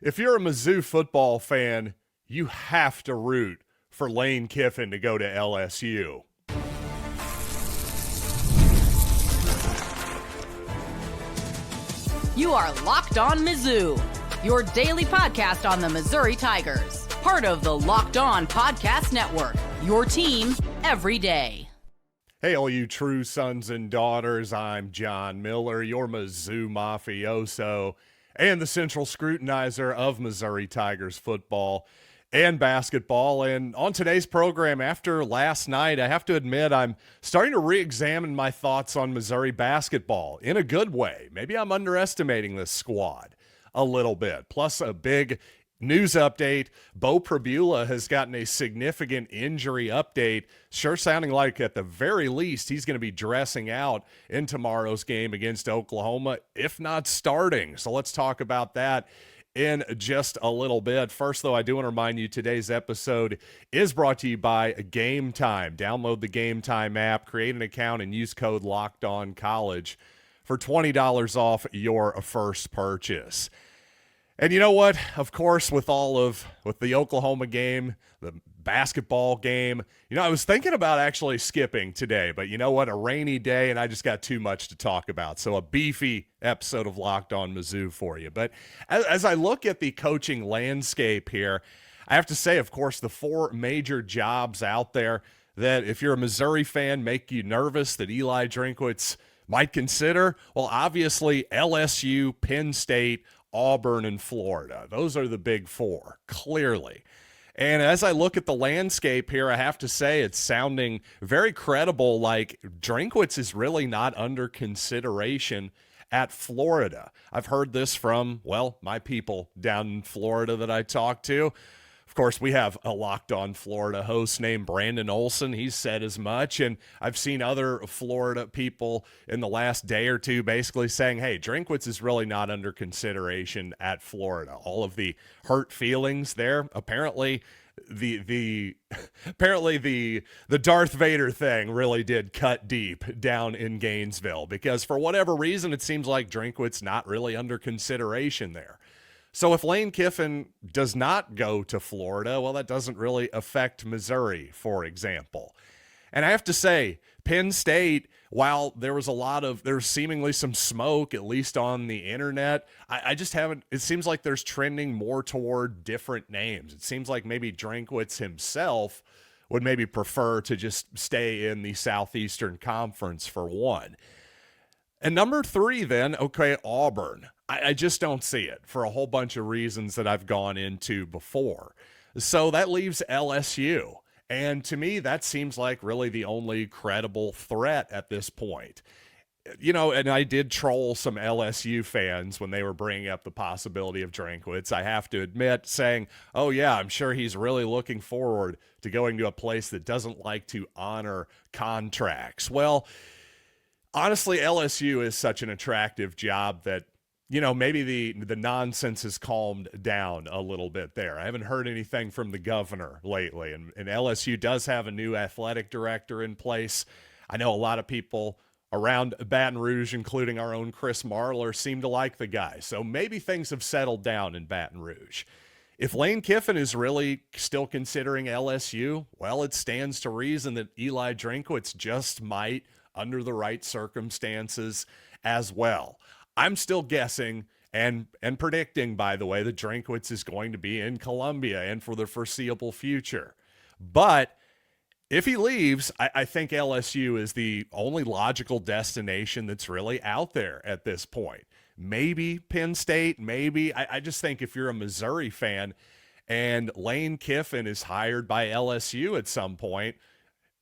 If you're a Mizzou football fan, you have to root for Lane Kiffin to go to LSU. You are Locked On Mizzou, your daily podcast on the Missouri Tigers. Part of the Locked On Podcast Network, your team every day. Hey, all you true sons and daughters, I'm John Miller, your Mizzou mafioso, and the central scrutinizer of Missouri Tigers football and basketball. And on today's program, after last night, I have to admit I'm starting to re-examine my thoughts on Missouri basketball in a good way. Maybe I'm underestimating this squad a little bit. Plus a big news update. Beau Pribula has gotten a significant injury update, sure sounding like at the very least he's going to be dressing out in tomorrow's game against Oklahoma, if not starting. So let's talk about that in just a little bit. First, though, I do want to remind you today's episode is brought to you by Game Time. Download the Game Time app, create an account, and use code LOCKEDONCollege for $20 off your first purchase. And you know what? Of course, with the Oklahoma game, the basketball game, I was thinking about actually skipping today, but you know what? A rainy day, and I just got too much to talk about. So a beefy episode of Locked On Mizzou for you. But as I look at the coaching landscape here, I have to say, of course, the four major jobs out there that, if you're a Missouri fan, make you nervous that Eli Drinkwitz might consider. Well, obviously, LSU, Penn State, Auburn, and Florida. Those are the big four, clearly. And as I look at the landscape here, I have to say it's sounding very credible, like Drinkwitz is really not under consideration at Florida. I've heard this from, my people down in Florida that I talk to. Of course, we have a Locked On Florida host named Brandon Olson. He's said as much, and I've seen other Florida people in the last day or two basically saying, hey, Drinkwitz is really not under consideration at Florida. All of the hurt feelings there, apparently the Darth Vader thing really did cut deep down in Gainesville, because for whatever reason, it seems like Drinkwitz not really under consideration there. So if Lane Kiffin does not go to Florida, that doesn't really affect Missouri, for example. And I have to say, Penn State, while there's seemingly some smoke, at least on the internet, I just haven't, it seems like there's trending more toward different names. It seems like maybe Drinkwitz himself would maybe prefer to just stay in the Southeastern Conference for one. And number three then, okay, Auburn. I just don't see it for a whole bunch of reasons that I've gone into before. So that leaves LSU. And to me, that seems like really the only credible threat at this point. And I did troll some LSU fans when they were bringing up the possibility of Drinkwitz. I have to admit, saying, oh yeah, I'm sure he's really looking forward to going to a place that doesn't like to honor contracts. Well, honestly, LSU is such an attractive job that, maybe the nonsense has calmed down a little bit there. I haven't heard anything from the governor lately, and LSU does have a new athletic director in place. I know a lot of people around Baton Rouge, including our own Chris Marler, seem to like the guy. So maybe things have settled down in Baton Rouge. If Lane Kiffin is really still considering LSU, it stands to reason that Eli Drinkwitz just might, under the right circumstances, as well. I'm still guessing and predicting, by the way, that Drinkwitz is going to be in Columbia and for the foreseeable future. But if he leaves, I think LSU is the only logical destination that's really out there at this point. Maybe Penn State, maybe. I just think if you're a Missouri fan and Lane Kiffin is hired by LSU at some point,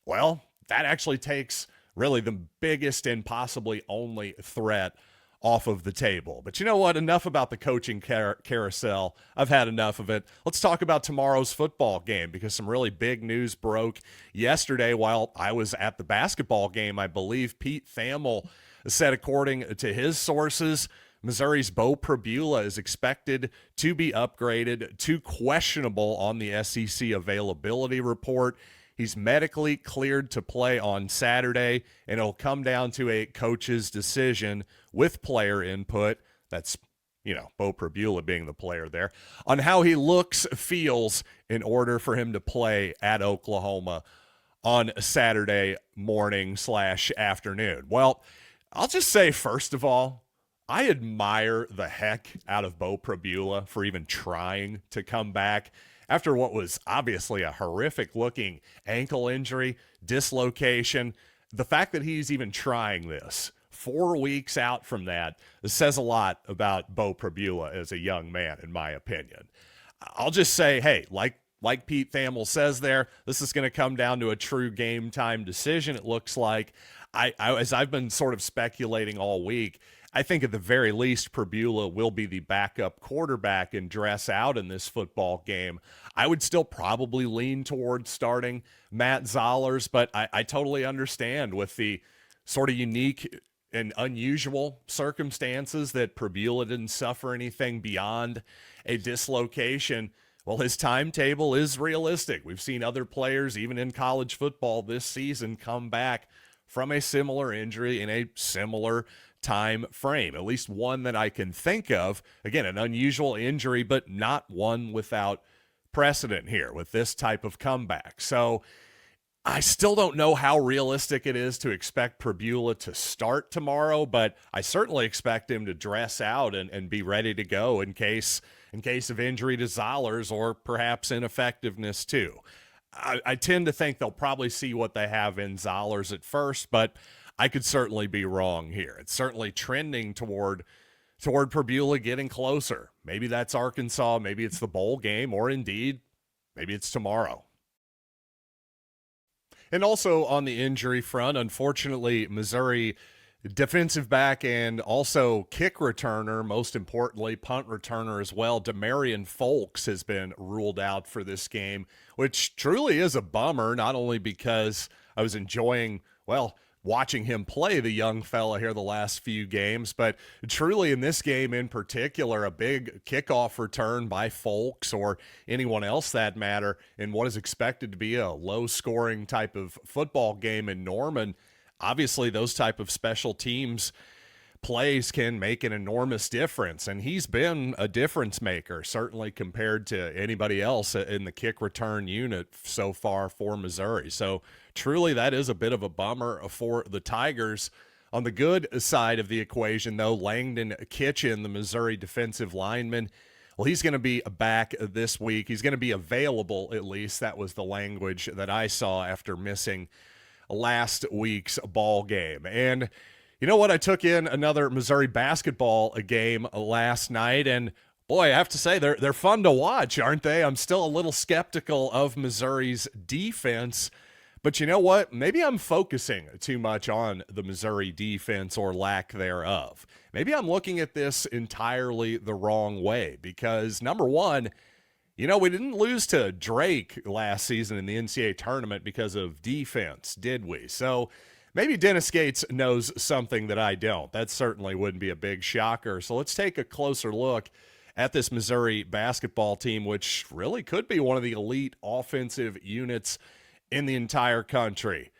that actually takes really the biggest and possibly only threat off of the table. But you know what? Enough about the coaching carousel. I've had enough of it. Let's talk about tomorrow's football game, because some really big news broke yesterday while I was at the basketball game. I believe Pete Thamel said, according to his sources, Missouri's Beau Pribula is expected to be upgraded to questionable on the SEC availability report. He's medically cleared to play on Saturday, and it'll come down to a coach's decision with player input. That's Beau Pribula being the player there, on how he looks, feels in order for him to play at Oklahoma on Saturday morning/afternoon. Well, I'll just say, first of all, I admire the heck out of Beau Pribula for even trying to come back after what was obviously a horrific-looking ankle injury, dislocation. The fact that he's even trying this 4 weeks out from that says a lot about Beau Pribula as a young man, in my opinion. I'll just say, hey, like Pete Thamel says there, this is going to come down to a true game time decision, it looks like. As I've been sort of speculating all week, I think at the very least Pribula will be the backup quarterback and dress out in this football game. I would still probably lean towards starting Matt Zollers, but I totally understand with the sort of unique and unusual circumstances that Pribula didn't suffer anything beyond a dislocation. Well, his timetable is realistic. We've seen other players, even in college football this season, come back from a similar injury in a similar time frame, at least one that I can think of. Again, an unusual injury, but not one without precedent here with this type of comeback. So I still don't know how realistic it is to expect Pribula to start tomorrow, but I certainly expect him to dress out and be ready to go in case of injury to Zollers or perhaps ineffectiveness too. I tend to think they'll probably see what they have in Zollers at first, but I could certainly be wrong here. It's certainly trending toward Pribula getting closer. Maybe that's Arkansas, maybe it's the bowl game, or indeed, maybe it's tomorrow. And also on the injury front, unfortunately, Missouri defensive back and also kick returner, most importantly, punt returner as well, Demarion Folkes has been ruled out for this game, which truly is a bummer, not only because I was enjoying, watching him play, the young fella here the last few games, but truly in this game in particular, a big kickoff return by Folkes or anyone else that matter in what is expected to be a low-scoring type of football game in Norman. Obviously, those type of special teams plays can make an enormous difference, and he's been a difference maker, certainly compared to anybody else in the kick return unit so far for Missouri. So truly that is a bit of a bummer for the Tigers. On the good side of the equation, though, Langden Kitchen, the Missouri defensive lineman, well, he's going to be back this week. He's going to be available, at least. That was the language that I saw after missing last week's ball game. And you know what? I took in another Missouri basketball game last night, and boy, I have to say they're fun to watch, aren't they? I'm still a little skeptical of Missouri's defense, but you know what? Maybe I'm focusing too much on the Missouri defense or lack thereof. Maybe I'm looking at this entirely the wrong way because, number one, we didn't lose to Drake last season in the NCAA tournament because of defense, did we? So maybe Dennis Gates knows something that I don't. That certainly wouldn't be a big shocker. So let's take a closer look at this Missouri basketball team, which really could be one of the elite offensive units in the entire country.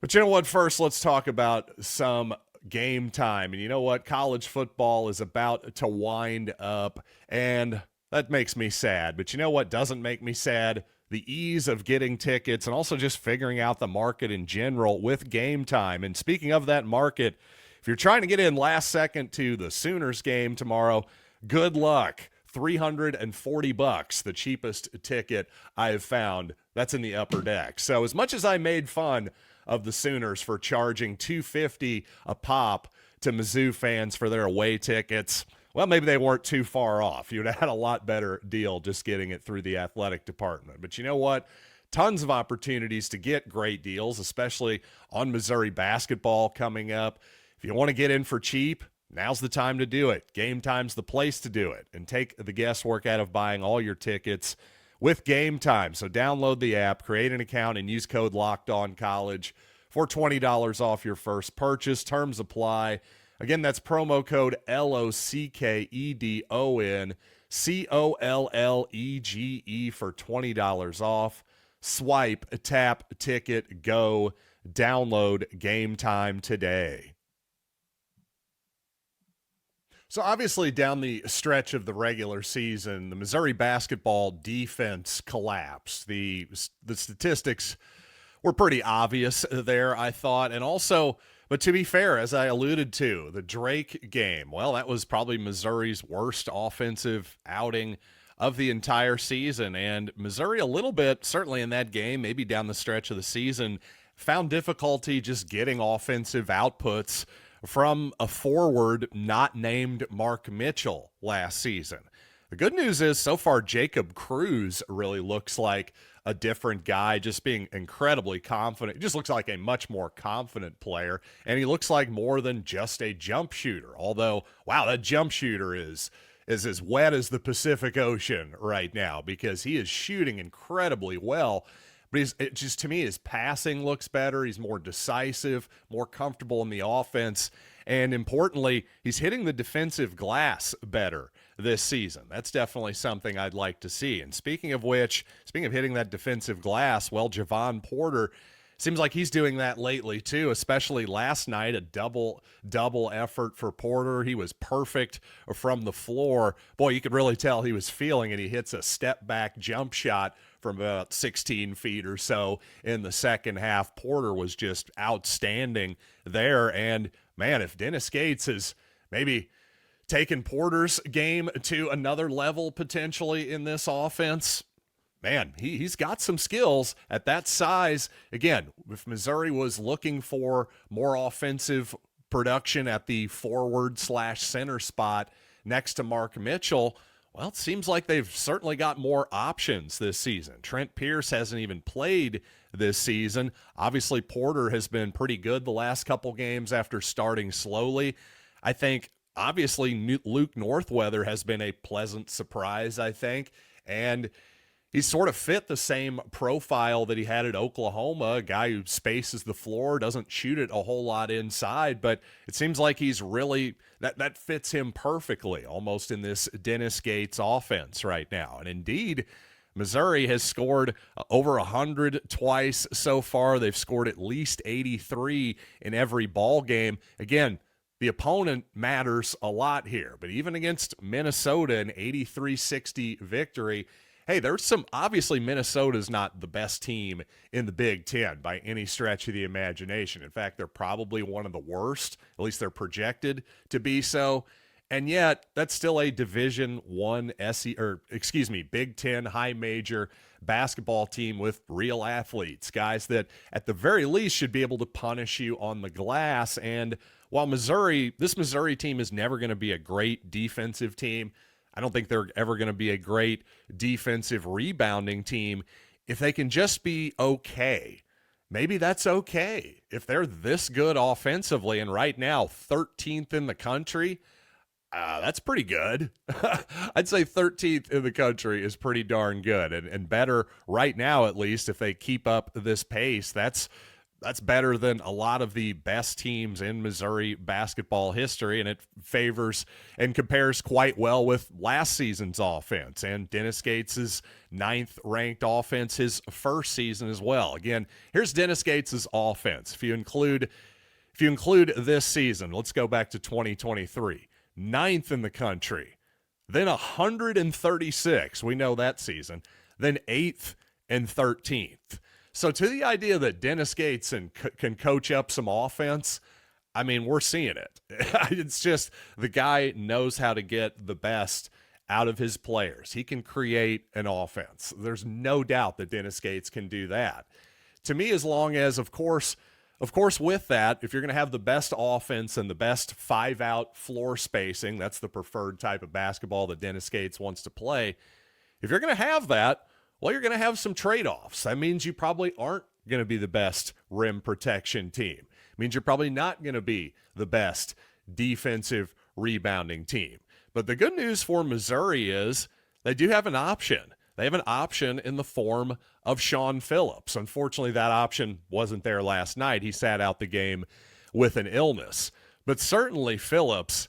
But you know what? First, let's talk about some game time. And you know what? College football is about to wind up, and that makes me sad. But you know what doesn't make me sad? The ease of getting tickets and also just figuring out the market in general with game time. And speaking of that market, if you're trying to get in last second to the Sooners game tomorrow, good luck. $340, the cheapest ticket I have found. That's in the upper deck. So as much as I made fun of the Sooners for charging $250 a pop to Mizzou fans for their away tickets, well, maybe they weren't too far off. You'd have had a lot better deal just getting it through the athletic department. But you know what? Tons of opportunities to get great deals, especially on Missouri basketball coming up. If you want to get in for cheap, now's the time to do it. Game Time's the place to do it. And take the guesswork out of buying all your tickets with Game Time. So download the app, create an account, and use code LOCKEDONCollege for $20 off your first purchase. Terms apply. Again, that's promo code LOCKEDONCOLLEGE for $20 off. Swipe, tap, ticket, go. Download Game Time today. So obviously down the stretch of the regular season, the Missouri basketball defense collapsed. The statistics were pretty obvious there, I thought. And also, but to be fair, as I alluded to, the Drake game, well, that was probably Missouri's worst offensive outing of the entire season. And Missouri a little bit, certainly in that game, maybe down the stretch of the season, found difficulty just getting offensive outputs from a forward not named Mark Mitchell last season. The good news is so far Jacob Cruz really looks like a different guy, just being incredibly confident. He just looks like a much more confident player, and he looks like more than just a jump shooter. Although, wow, that jump shooter is as wet as the Pacific Ocean right now because he is shooting incredibly well. But to me, his passing looks better. He's more decisive, more comfortable in the offense. And importantly, he's hitting the defensive glass better this season. That's definitely something I'd like to see. And speaking of hitting that defensive glass, well, Jevon Porter seems like he's doing that lately too, especially last night, a double effort for Porter. He was perfect from the floor. Boy, you could really tell he was feeling it. He hits a step back jump shot from about 16 feet or so in the second half. Porter was just outstanding there. And man, if Dennis Gates has maybe taken Porter's game to another level potentially in this offense, man, he's got some skills at that size. Again, if Missouri was looking for more offensive production at the forward/center spot next to Mark Mitchell, well, it seems like they've certainly got more options this season. Trent Pierce hasn't even played this season. Obviously, Porter has been pretty good the last couple games after starting slowly. I think, obviously, Luke Northweather has been a pleasant surprise, I think. And he's sort of fit the same profile that he had at Oklahoma, a guy who spaces the floor, doesn't shoot it a whole lot inside, but it seems like he's really, that fits him perfectly, almost in this Dennis Gates offense right now. And indeed, Missouri has scored over 100 twice so far. They've scored at least 83 in every ball game. Again, the opponent matters a lot here, but even against Minnesota, an 83-60 victory, hey, obviously Minnesota's not the best team in the Big Ten by any stretch of the imagination. In fact, they're probably one of the worst, at least they're projected to be so. And yet, that's still a Division I Big Ten high major basketball team with real athletes, guys that at the very least should be able to punish you on the glass. And while this Missouri team is never going to be a great defensive team, I don't think they're ever going to be a great defensive rebounding team. If they can just be okay, maybe that's okay. If they're this good offensively and right now 13th in the country, that's pretty good. I'd say 13th in the country is pretty darn good and better right now, at least if they keep up this pace. That's better than a lot of the best teams in Missouri basketball history, and it favors and compares quite well with last season's offense and Dennis Gates' 9th-ranked offense his first season as well. Again, here's Dennis Gates' offense. If you include this season, let's go back to 2023. 9th in the country, then 136, we know that season, then 8th and 13th. So to the idea that Dennis Gates can coach up some offense, I mean, we're seeing it. It's just the guy knows how to get the best out of his players. He can create an offense. There's no doubt that Dennis Gates can do that. To me, as long as, of course, with that, if you're going to have the best offense and the best 5-out floor spacing, that's the preferred type of basketball that Dennis Gates wants to play. If you're going to have that, well, you're going to have some trade-offs. That means you probably aren't going to be the best rim protection team. It means you're probably not going to be the best defensive rebounding team. But the good news for Missouri is they do have an option. They have an option in the form of Sean Phillips. Unfortunately, that option wasn't there last night. He sat out the game with an illness. But certainly Phillips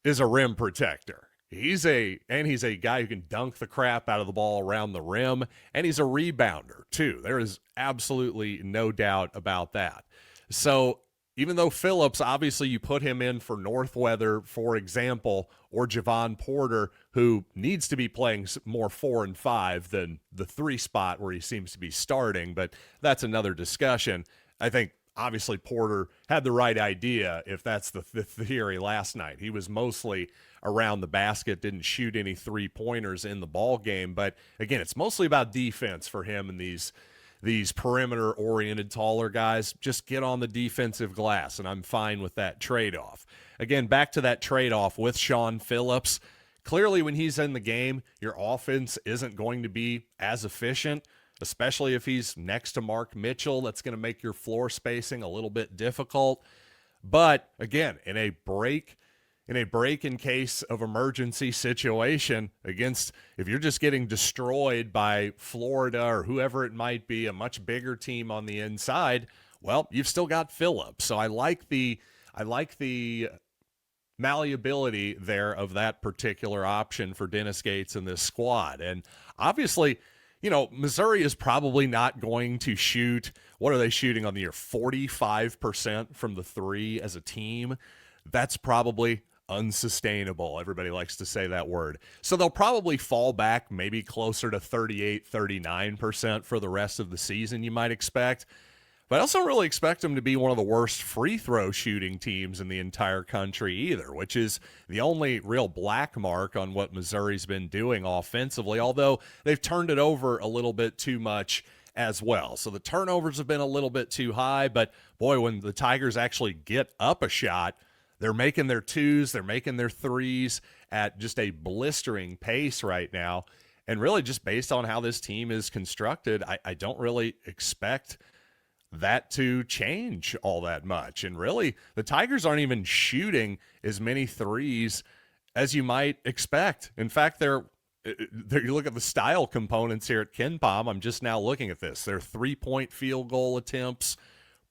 is a rim protector. He's a guy who can dunk the crap out of the ball around the rim, and he's a rebounder too. There is absolutely no doubt about that. So, even though Phillips, obviously you put him in for Northweather, for example, or Jevon Porter, who needs to be playing more 4 and 5 than the 3 spot where he seems to be starting, but that's another discussion. I think obviously Porter had the right idea if that's the theory last night. He was mostly around the basket, didn't shoot any 3-pointers in the ball game, but again, it's mostly about defense for him and these perimeter-oriented taller guys. Just get on the defensive glass, and I'm fine with that trade-off. Again, back to that trade-off with Sean Phillips. Clearly, when he's in the game, your offense isn't going to be as efficient, especially if he's next to Mark Mitchell. That's going to make your floor spacing a little bit difficult. But, again, in a break in case of emergency situation against, if you're just getting destroyed by Florida or whoever it might be, a much bigger team on the inside, well, you've still got Phillips. So I like the malleability there of that particular option for Dennis Gates and this squad. And obviously, Missouri is probably not going to shoot, what are they shooting on the year? 45% from the 3 as a team. That's probably unsustainable. Everybody likes to say that word. So they'll probably fall back maybe closer to 38, 39% for the rest of the season, you might expect. But I also don't really expect them to be one of the worst free throw shooting teams in the entire country either, which is the only real black mark on what Missouri's been doing offensively, although they've turned it over a little bit too much as well. So the turnovers have been a little bit too high, but boy, when the Tigers actually get up a shot, they're making their 2s, they're making their 3s at just a blistering pace right now. And really just based on how this team is constructed, I don't really expect that to change all that much. And really, the Tigers aren't even shooting as many 3s as you might expect. In fact, you look at the style components here at KenPom, I'm just now looking at this. Their 3-point field goal attempts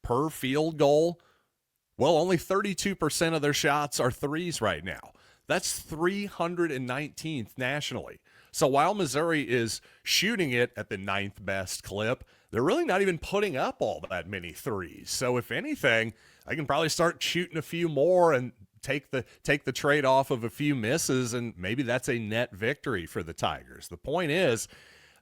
per field goal, well, only 32% of their shots are 3s right now. That's 319th nationally. So while Missouri is shooting it at the 9th best clip, they're really not even putting up all that many 3s. So if anything, I can probably start shooting a few more and take the trade-off of a few misses, and maybe that's a net victory for the Tigers. The point is,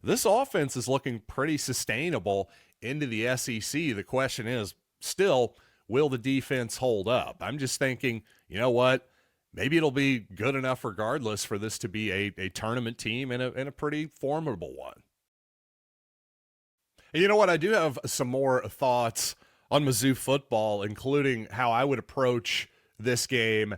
this offense is looking pretty sustainable into the SEC. The question is still, will the defense hold up? I'm just thinking, you know what? Maybe it'll be good enough regardless for this to be a tournament team and a pretty formidable one. And you know what? I do have some more thoughts on Mizzou football, including how I would approach this game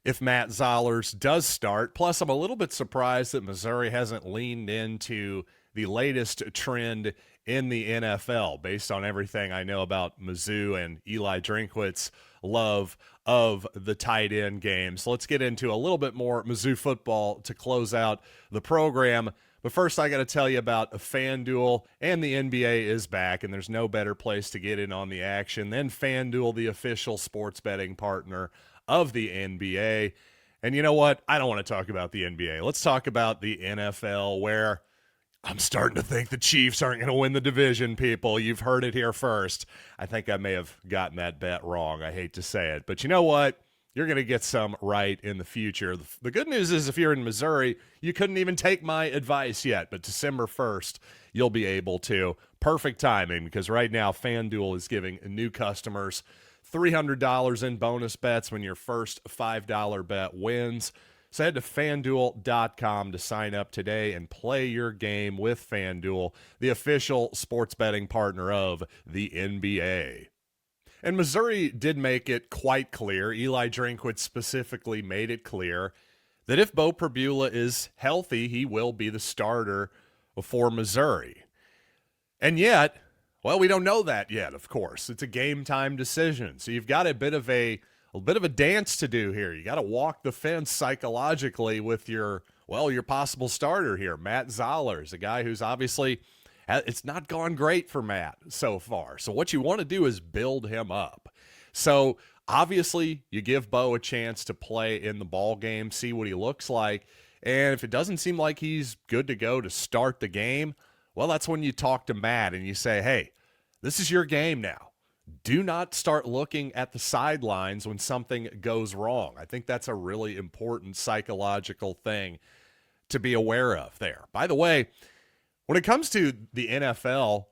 if Matt Zollers does start. Plus, I'm a little bit surprised that Missouri hasn't leaned into the latest trend in the NFL based on everything I know about Mizzou and Eli Drinkwitz love of the tight end game. So let's get into a little bit more Mizzou football to close out the program. But first, I got to tell you about FanDuel, and the NBA is back, and there's no better place to get in on the action than FanDuel, the official sports betting partner of the NBA. And you know what? I don't want to talk about the NBA. Let's talk about the NFL, where I'm starting to think the Chiefs aren't going to win the division, people. You've heard it here first. I think I may have gotten that bet wrong. I hate to say it. But you know what? You're going to get some right in the future. The good news is if you're in Missouri, you couldn't even take my advice yet. But December 1st, you'll be able to. Perfect timing, because right now FanDuel is giving new customers $300 in bonus bets when your first $5 bet wins. So head to FanDuel.com to sign up today and play your game with FanDuel, the official sports betting partner of the NBA. And Missouri did make it quite clear, Eli Drinkwitz specifically made it clear, that if Beau Pribula is healthy, he will be the starter for Missouri. And yet, well, we don't know that yet, of course. It's a game time decision. So you've got a bit of a dance to do here. You got to walk the fence psychologically with your possible starter here, Matt Zollers, a guy who's obviously, it's not gone great for Matt so far. So what you want to do is build him up. So obviously you give Beau a chance to play in the ball game, see what he looks like. And if it doesn't seem like he's good to go to start the game, well, that's when you talk to Matt and you say, hey, this is your game now. do not start looking at the sidelines when something goes wrong. I think that's a really important psychological thing to be aware of there. By the way, when it comes to the NFL,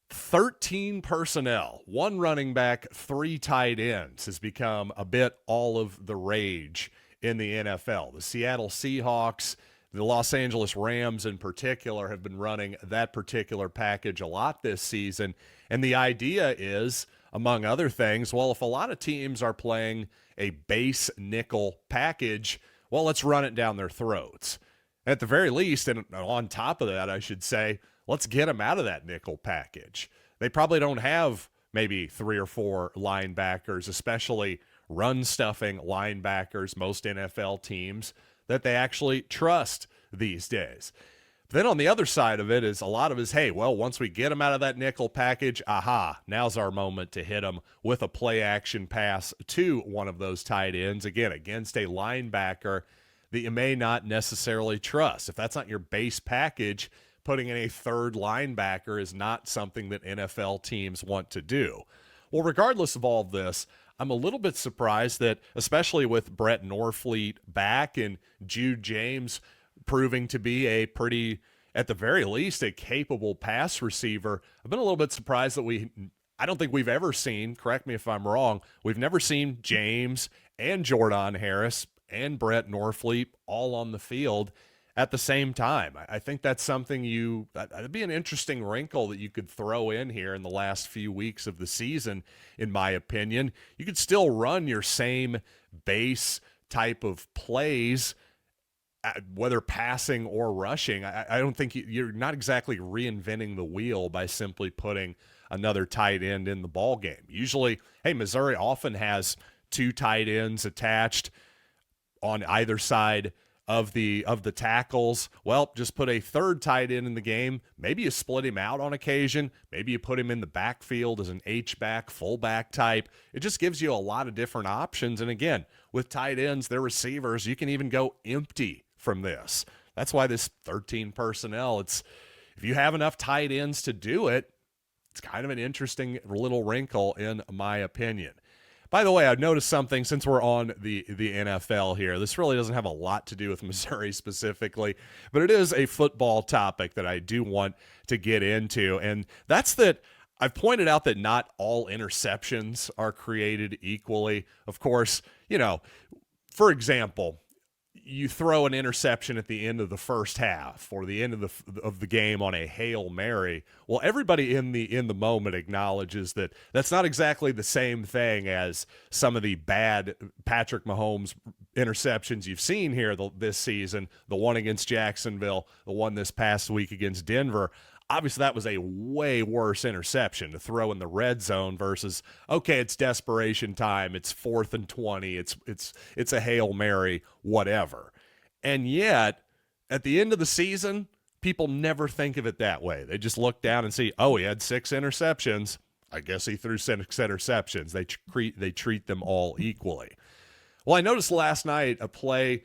13 personnel, 1 running back, 3 tight ends has become a bit all of the rage in the NFL. The Seattle Seahawks, the Los Angeles Rams in particular, have been running that particular package a lot this season. And the idea is, among other things, well, if a lot of teams are playing a base nickel package, well, let's run it down their throats. At the very least, and on top of that, I should say, let's get them out of that nickel package. They probably don't have maybe 3 or 4 linebackers, especially run-stuffing linebackers, most NFL teams, that they actually trust these days. Then on the other side of it is a lot of it is, hey, well, once we get them out of that nickel package, now's our moment to hit them with a play-action pass to one of those tight ends, again, against a linebacker that you may not necessarily trust. If that's not your base package, putting in a third linebacker is not something that NFL teams want to do. Well, regardless of all of this, I'm a little bit surprised that, especially with Brett Norfleet back and Jude James proving to be a pretty, at the very least, a capable pass receiver, I've been a little bit surprised that I don't think we've ever seen, correct me if I'm wrong, we've never seen James and Jordan Harris and Brett Norfleet all on the field at the same time. I think that's something that'd be an interesting wrinkle that you could throw in here in the last few weeks of the season, in my opinion. You could still run your same base type of plays, whether passing or rushing. I don't think you're not exactly reinventing the wheel by simply putting another tight end in the ball game. Usually, Missouri often has 2 tight ends attached on either side of the tackles. Well, just put a third tight end in the game. Maybe you split him out on occasion. Maybe you put him in the backfield as an H-back, fullback type. It just gives you a lot of different options. And again, with tight ends, they're receivers. You can even go empty from this. That's why this 13 personnel, if you have enough tight ends to do it, it's kind of an interesting little wrinkle in my opinion. By the way, I've noticed something since we're on the NFL here. This really doesn't have a lot to do with Missouri specifically, but it is a football topic that I do want to get into. And that's that I've pointed out that not all interceptions are created equally. Of course, for example, you throw an interception at the end of the first half or the end of the game on a Hail Mary. Well, everybody in the moment acknowledges that that's not exactly the same thing as some of the bad Patrick Mahomes interceptions you've seen here this season, the one against Jacksonville, the one this past week against Denver. Obviously, that was a way worse interception to throw in the red zone versus, okay, it's desperation time. It's 4th and 20. It's a Hail Mary, whatever. And yet, at the end of the season, people never think of it that way. They just look down and see, oh, he had 6 interceptions. I guess he threw 6 interceptions. They treat them all equally. Well, I noticed last night a play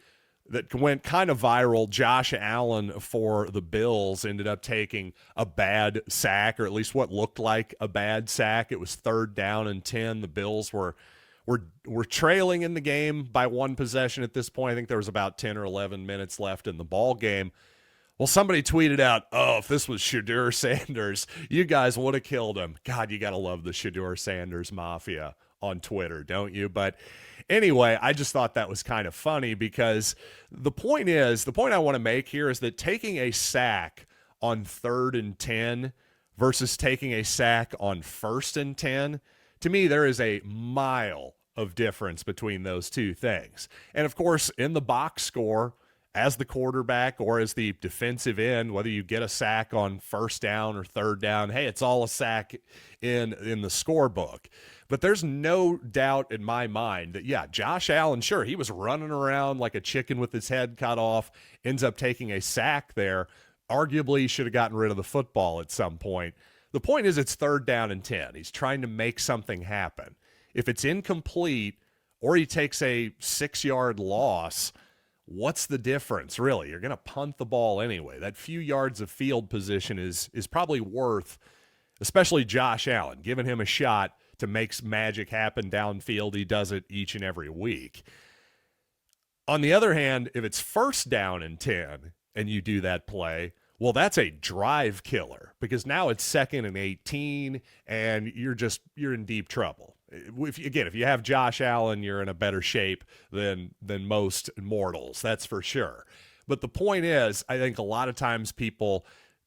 that went kind of viral. Josh Allen for the Bills ended up taking a bad sack, or at least what looked like a bad sack. It was 3rd down and 10. The Bills were trailing in the game by 1 possession at this point. I think there was about 10 or 11 minutes left in the ball game. Well, somebody tweeted out, oh, if this was Shedeur Sanders, you guys would have killed him. God, you got to love the Shedeur Sanders mafia on Twitter, don't you? But anyway, I just thought that was kind of funny because the point I want to make here is that taking a sack on 3rd and 10 versus taking a sack on 1st and 10, to me, there is a mile of difference between those two things. And of course, in the box score, as the quarterback or as the defensive end, whether you get a sack on 1st down or 3rd down, hey, it's all a sack in the scorebook. But there's no doubt in my mind that, yeah, Josh Allen, sure, he was running around like a chicken with his head cut off, ends up taking a sack there. Arguably, he should have gotten rid of the football at some point. The point is it's 3rd down and 10. He's trying to make something happen. If it's incomplete or he takes a 6-yard loss, what's the difference, really? You're going to punt the ball anyway. That few yards of field position is probably worth especially Josh Allen, giving him a shot to make magic happen downfield. He does it each and every week. On the other hand, if it's first down and 10 and you do that play, well, that's a drive killer because now it's 2nd and 18 and you're in deep trouble. If you have Josh Allen, you're in a better shape than most mortals, that's for sure. But the point is, I think a lot of times people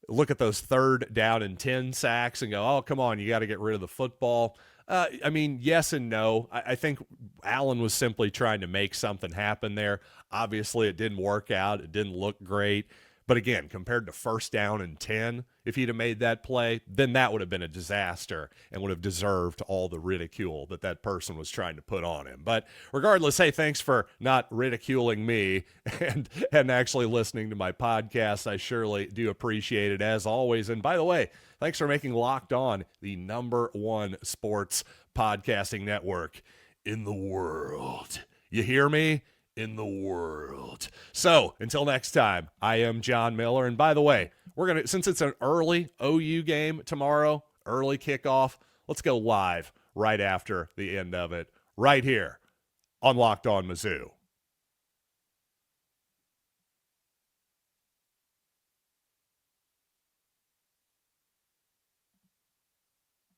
look at those 3rd down and 10 sacks and go, oh, come on, you got to get rid of the football. I mean, yes and no. I think Allen was simply trying to make something happen there. Obviously, it didn't work out. It didn't look great. But again, compared to 1st down and 10, if he'd have made that play, then that would have been a disaster and would have deserved all the ridicule that person was trying to put on him. But regardless, hey, thanks for not ridiculing me and actually listening to my podcast. I surely do appreciate it as always. And by the way, thanks for making Locked On the #1 sports podcasting network in the world. You hear me? In the world. So until next time, I am John Miller. And by the way, since it's an early OU game tomorrow, early kickoff, let's go live right after the end of it, right here on Locked On Mizzou.